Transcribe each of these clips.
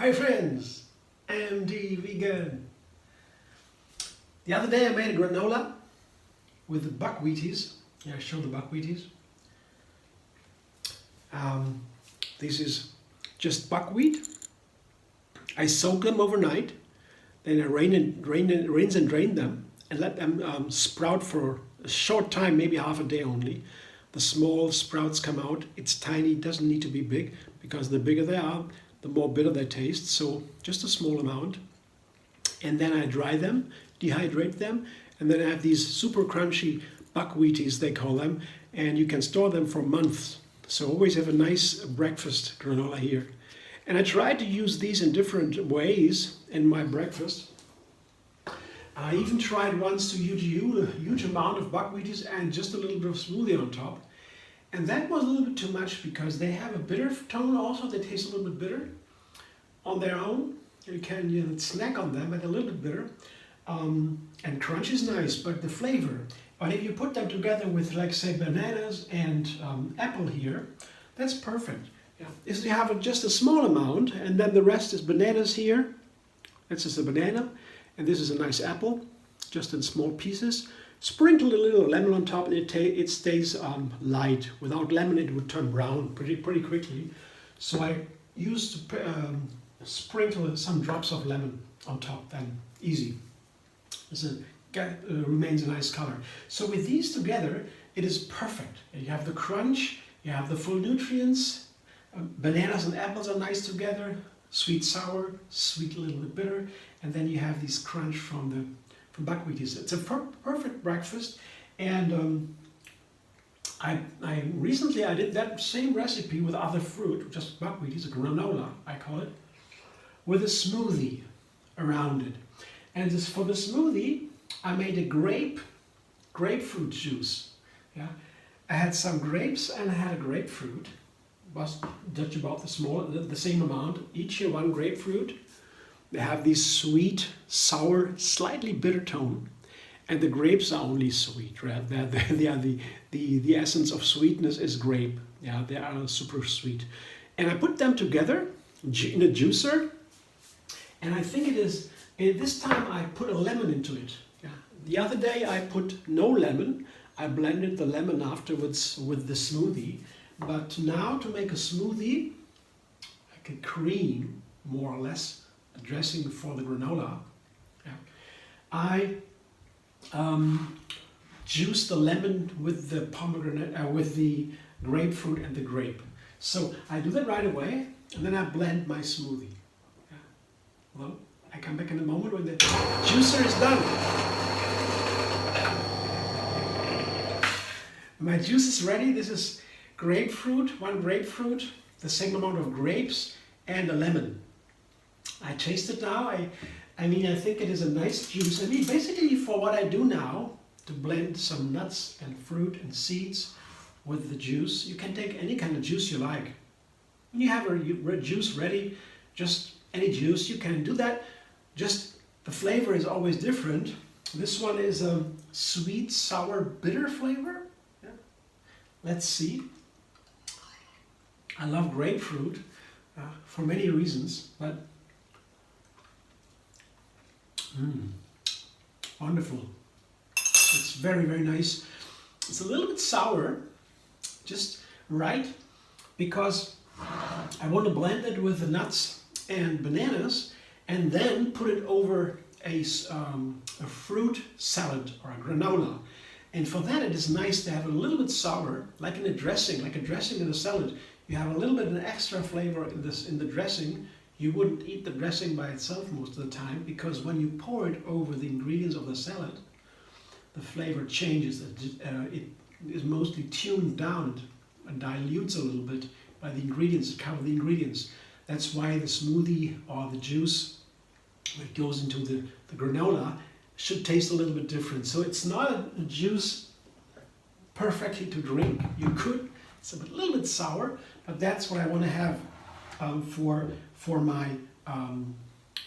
Hi friends, MD Vegan. The other day I made a granola with the buckwheaties. Yeah, I showed the buckwheaties. This is just buckwheat. I soak them overnight, then I rinse and drain them and let them sprout for a short time, maybe half a day only. The small sprouts come out. It's tiny, doesn't need to be big, because the bigger they are, the more bitter they taste. So just a small amount. And then I dry them, dehydrate them, and then I have these super crunchy buckwheaties, they call them, and you can store them for months. So always have a nice breakfast granola here. And I try to use these in different ways in my breakfast. I even tried once to use a huge amount of buckwheaties and just a little bit of smoothie on top. And that was a little bit too much because they have a bitter tone also. They taste a little bit bitter on their own. You can snack on them, but a little bit bitter. And crunch is nice, but the flavor. But if you put them together with, like, say, bananas and apple here, that's perfect. Yeah. If you have just a small amount, and then the rest is bananas here. This is a banana, and this is a nice apple, just in small pieces. Sprinkle a little lemon on top, and it stays light. Without lemon, it would turn brown pretty quickly. So I used to sprinkle some drops of lemon on top. Then easy. Remains a nice color. So with these together, it is perfect. You have the crunch, you have the full nutrients. Bananas and apples are nice together. Sweet, sour, sweet, a little bit bitter, and then you have this crunch from buckwheaties. It's a perfect breakfast, and I recently did that same recipe with other fruit, just buckwheaties, a granola I call it, with a smoothie around it. And for the smoothie, I made a grapefruit juice. Yeah, I had some grapes and I had a grapefruit. Was just about the same amount. Each here one grapefruit. They have this sweet, sour, slightly bitter tone, and the grapes are only sweet. Right? They are the essence of sweetness is grape. Yeah, they are super sweet. And I put them together in a juicer, and I think it is. This time I put a lemon into it. Yeah. The other day I put no lemon. I blended the lemon afterwards with the smoothie. But now to make a smoothie, like a cream, more or less, a dressing for the granola, yeah, I juice the lemon with the pomegranate, with the grapefruit and the grape. So I do that right away, and then I blend my smoothie. Yeah. Well, I come back in a moment when the juicer is done. My juice is ready. This is grapefruit, one grapefruit, the same amount of grapes, and a lemon. I taste it now. I think it is a nice juice. I mean, basically for what I do now, to blend some nuts and fruit and seeds with the juice, you can take any kind of juice you like. When you have a juice ready, just any juice, you can do that. Just the flavor is always different. This one is a sweet, sour, bitter flavor. Yeah. Let's see. I love grapefruit for many reasons, but wonderful. It's very, very nice. It's a little bit sour, just right, because I want to blend it with the nuts and bananas and then put it over a fruit salad or a granola. And for that, it is nice to have a little bit sour, like in a dressing in a salad. You have a little bit of an extra flavor in the dressing. You wouldn't eat the dressing by itself most of the time, because when you pour it over the ingredients of the salad, the flavor changes. It is mostly tuned down and dilutes a little bit by the ingredients, cover the ingredients. That's why the smoothie or the juice that goes into the granola should taste a little bit different. So it's not a juice perfectly to drink. You could. It's a little bit sour, but that's what I want to have for my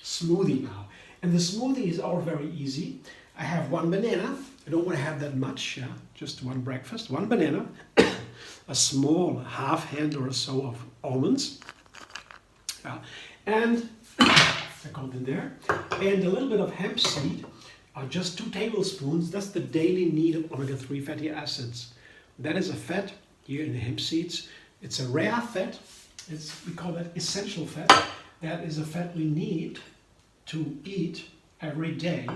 smoothie now. And the smoothie is all very easy. I have one banana. I don't want to have that much, yeah, just one breakfast. One banana, a small half handle or so of almonds, and That goes in there. And a little bit of hemp seed, just 2 tablespoons. That's the daily need of omega-3 fatty acids. That is a fat here in the hemp seeds. It's a rare fat. We call that essential fat. That is a fat we need to eat every day.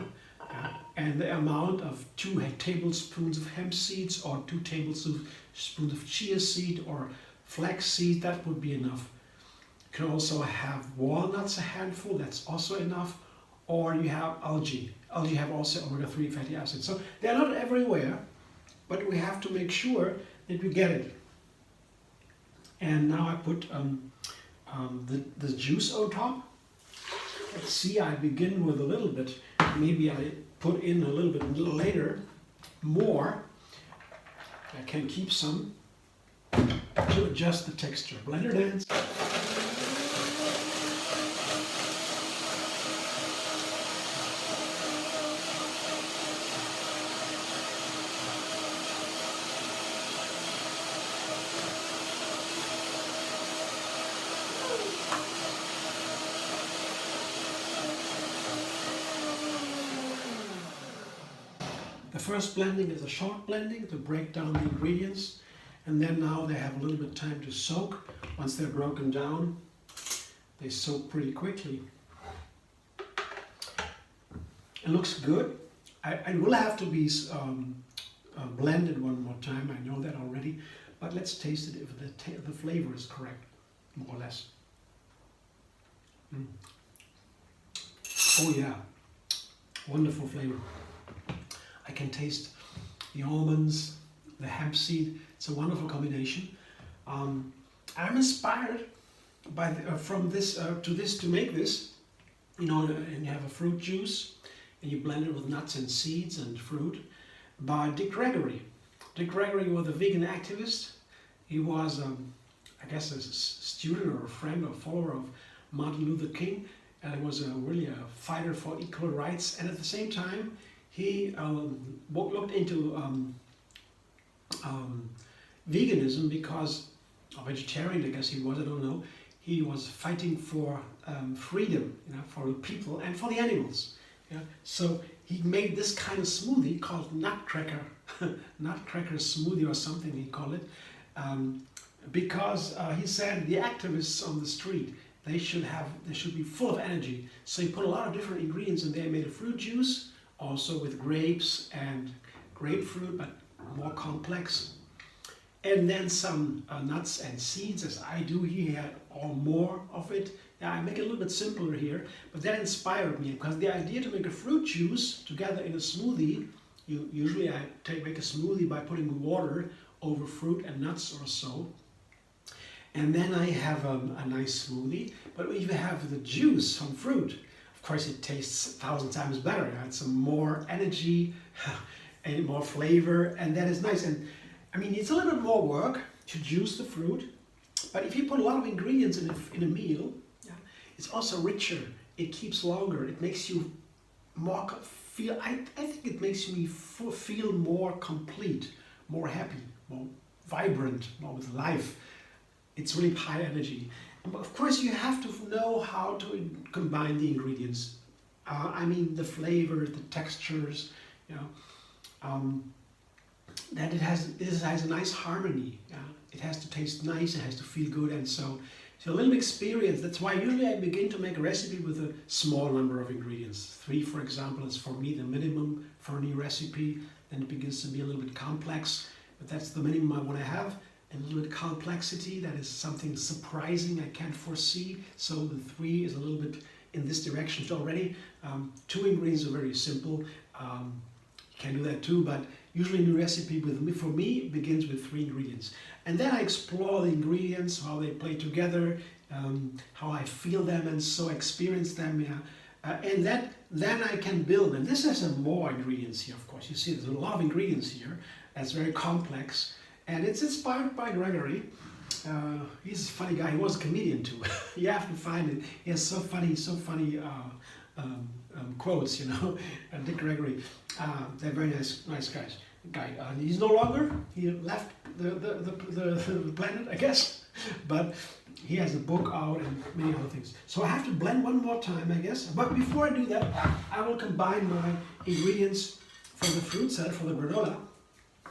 And the amount of 2 tablespoons of hemp seeds or 2 tablespoons of chia seed or flax seed, that would be enough. You can also have walnuts, a handful, that's also enough. Or you have algae. Algae have also omega-3 fatty acids. So they're not everywhere, but we have to make sure that we get it. And now I put the juice on top. Let's see, I begin with a little bit. Maybe I put in a little bit later more. I can keep some to adjust the texture. Blender dance. The first blending is a short blending to break down the ingredients, and then now they have a little bit of time to soak. Once they're broken down, they soak pretty quickly. It looks good. I will have to be blended one more time, I know that already, but let's taste it if the flavor is correct, more or less. Oh yeah, wonderful flavor. I can taste the almonds, the hemp seed. It's a wonderful combination. I'm inspired by from this to make this. You know, and you have a fruit juice, and you blend it with nuts and seeds and fruit. By Dick Gregory. Dick Gregory was a vegan activist. He was, I guess, a student or a friend or follower of Martin Luther King, and he was really a fighter for equal rights. And at the same time, he looked into veganism because, or vegetarian, I guess he was, I don't know. He was fighting for freedom, you know, for the people and for the animals. Yeah? So he made this kind of smoothie called Nutcracker Smoothie or something he called it, because he said the activists on the street, they should be full of energy. So he put a lot of different ingredients in there. He made a fruit juice, also with grapes and grapefruit, but more complex. And then some nuts and seeds, as I do. He had all more of it. Yeah, I make it a little bit simpler here, but that inspired me because the idea to make a fruit juice together in a smoothie, usually I make a smoothie by putting water over fruit and nuts or so. And then I have a nice smoothie, but when you have the juice from fruit, of course it tastes 1,000 times better. It adds some more energy and more flavor, and that is nice. And I mean, it's a little bit more work to juice the fruit, but if you put a lot of ingredients in a meal, yeah, it's also richer. It keeps longer. It makes you more feel. I think it makes me feel more complete, more happy, more vibrant, more with life. It's really high energy. Of course, you have to know how to combine the ingredients. I mean, the flavor, the textures, you know, that it has a nice harmony. Yeah? It has to taste nice, it has to feel good, and so a little experience. That's why usually I begin to make a recipe with a small number of ingredients. 3, for example, is for me the minimum for a new recipe. Then it begins to be a little bit complex, but that's the minimum I want to have. A little bit complexity, that is something surprising I can't foresee. So the 3 is a little bit in this direction already. 2 ingredients are very simple. You can do that too, but usually a new recipe for me begins with 3 ingredients. And then I explore the ingredients, how they play together, how I feel them and so experience them. Yeah. And then I can build. And this has some more ingredients here, of course. You see there's a lot of ingredients here. That's very complex. And it's inspired by Gregory. He's a funny guy. He was a comedian too. You have to find it. He has so funny quotes, you know. Dick Gregory. They're very nice guy. He's no longer. He left the planet, I guess. But He has a book out and many other things. So I have to blend one more time, I guess. But before I do that, I will combine my ingredients for the fruit salad, for the granola.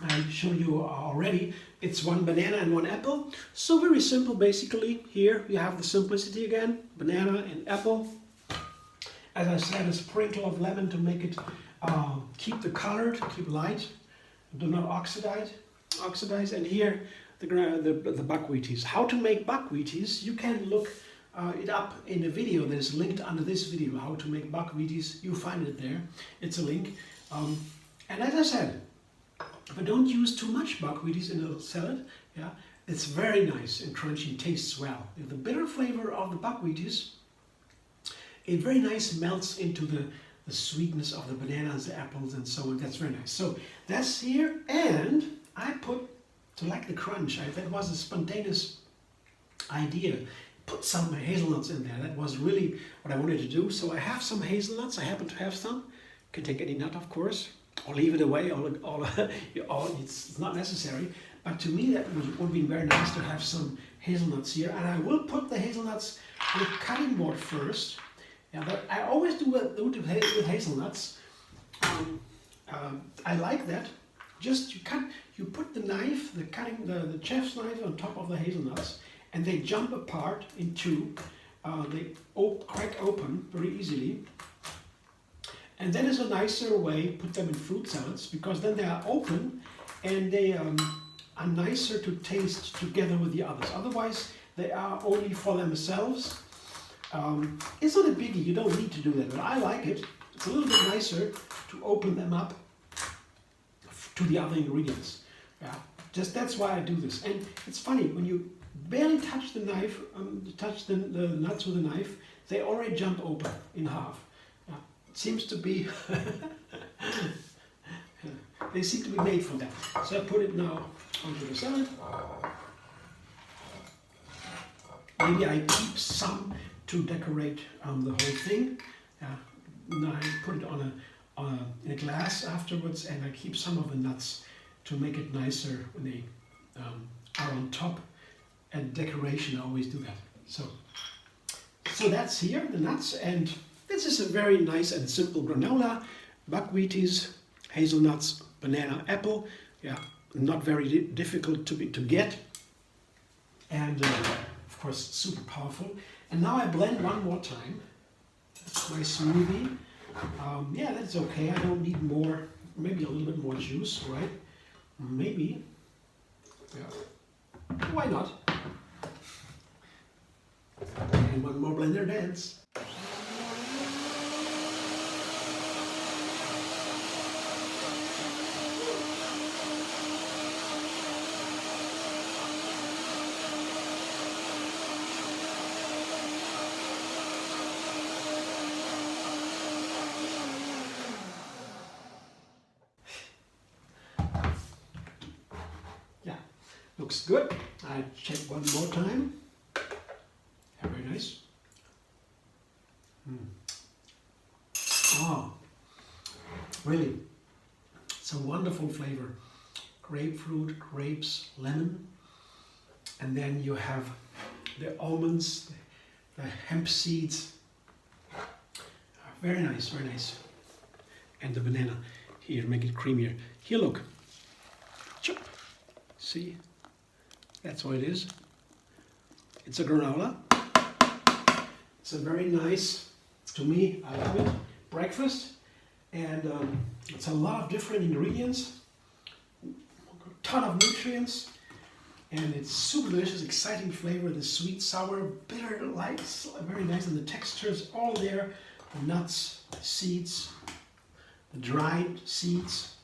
I showed you already, it's 1 banana and 1 apple. So very simple, basically. Here you have the simplicity again, banana and apple. As I said, a sprinkle of lemon to make it keep the color, to keep light, do not oxidize. And here the buckwheaties. How to make buckwheaties? You can look it up in a video that is linked under this video. How to make buckwheaties? You find it there. It's a link. And as I said, but don't use too much buckwheaties in a salad. Yeah, it's very nice and crunchy, tastes well. The bitter flavor of the buckwheaties, it very nice melts into the sweetness of the bananas, the apples, and so on. That's very nice. So that's here, and I put, to like the crunch, that was a spontaneous idea. Put some hazelnuts in there. That was really what I wanted to do. So I have some hazelnuts. I happen to have some. You can take any nut, of course, or leave it away. It's not necessary. But to me, that would be very nice to have some hazelnuts here. And I will put the hazelnuts on a cutting board first. Yeah, but I always do it with hazelnuts. I like that. Just you put the knife, the chef's knife on top of the hazelnuts, and they jump apart in two. They crack open very easily. And that is a nicer way, put them in fruit salads, because then they are open and they are nicer to taste together with the others. Otherwise, they are only for themselves. It's not a biggie, you don't need to do that, but I like it. It's a little bit nicer to open them up to the other ingredients. Yeah, just that's why I do this. And it's funny, when you barely touch the knife, touch the nuts with a knife, they already jump open in half. Yeah, it seems to be, they seem to be made for that. So I put it now onto the salad. Maybe I keep some to decorate the whole thing. Now I put it in a glass afterwards, and I keep some of the nuts to make it nicer when they are on top. And decoration, I always do that. So that's here, the nuts, and this is a very nice and simple granola. Buckwheaties, hazelnuts, banana, apple. Yeah, not very difficult to get, and of course super powerful. And now I blend one more time. My smoothie. Yeah, that's okay. I don't need more, maybe a little bit more juice, right? Maybe. Yeah. Why not? And one more blender dance. Looks good. I check one more time. Yeah, very nice. Oh, really, it's a wonderful flavor. Grapefruit, grapes, lemon, and then you have the almonds, the hemp seeds. Very nice, very nice. And the banana. Here, make it creamier. Here, look. Chop. See? That's what it is. It's a granola. It's a very nice, to me, I love it, breakfast. And it's a lot of different ingredients, a ton of nutrients, and it's super delicious, exciting flavor, the sweet, sour, bitter, light, very nice, and the texture is all there. The nuts, the seeds, the dried seeds,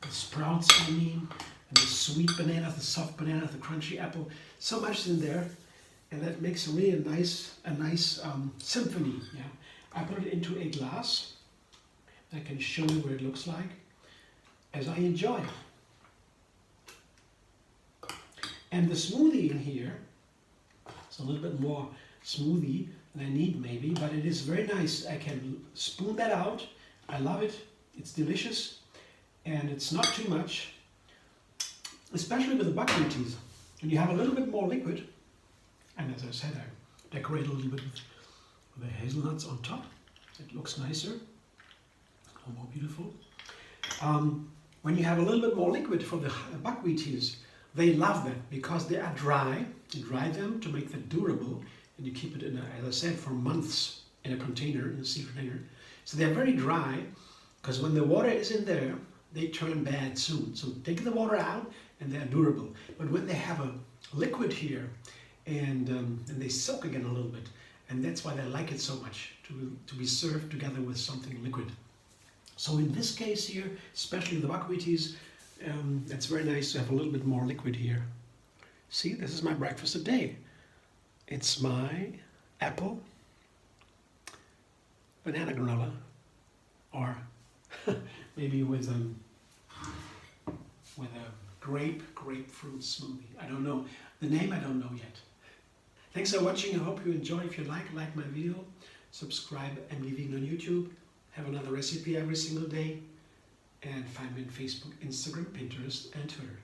the sprouts, I mean, and the sweet bananas, the soft bananas, the crunchy apple, so much in there, and that makes really a nice symphony. Yeah, I put it into a glass. I can show you what it looks like as I enjoy. And the smoothie in here, it's a little bit more smoothie than I need maybe, but it is very nice. I can spoon that out. I love it. It's delicious, and it's not too much. Especially with the buckwheaties, when you have a little bit more liquid, And as I said, I decorate a little bit with the hazelnuts on top. It looks nicer, a more beautiful. When you have a little bit more liquid for the buckwheaties, they love that because they are dry. You dry them to make them durable, and you keep it in, as I said, for months in a container, in a seed container. So they're very dry, because when the water is in there, they turn bad soon. So take the water out, and they're durable. But when they have a liquid here, and they soak again a little bit, and that's why they like it so much, to be served together with something liquid. So in this case here, especially the buckwheaties, it's very nice to have a little bit more liquid here. See, this is my breakfast today. It's my apple, banana granola, or maybe with a grapefruit smoothie. I don't know. The name I don't know yet. Thanks for watching. I hope you enjoy. If you like my video, subscribe and leave it on YouTube. Have another recipe every single day. And find me on Facebook, Instagram, Pinterest, and Twitter.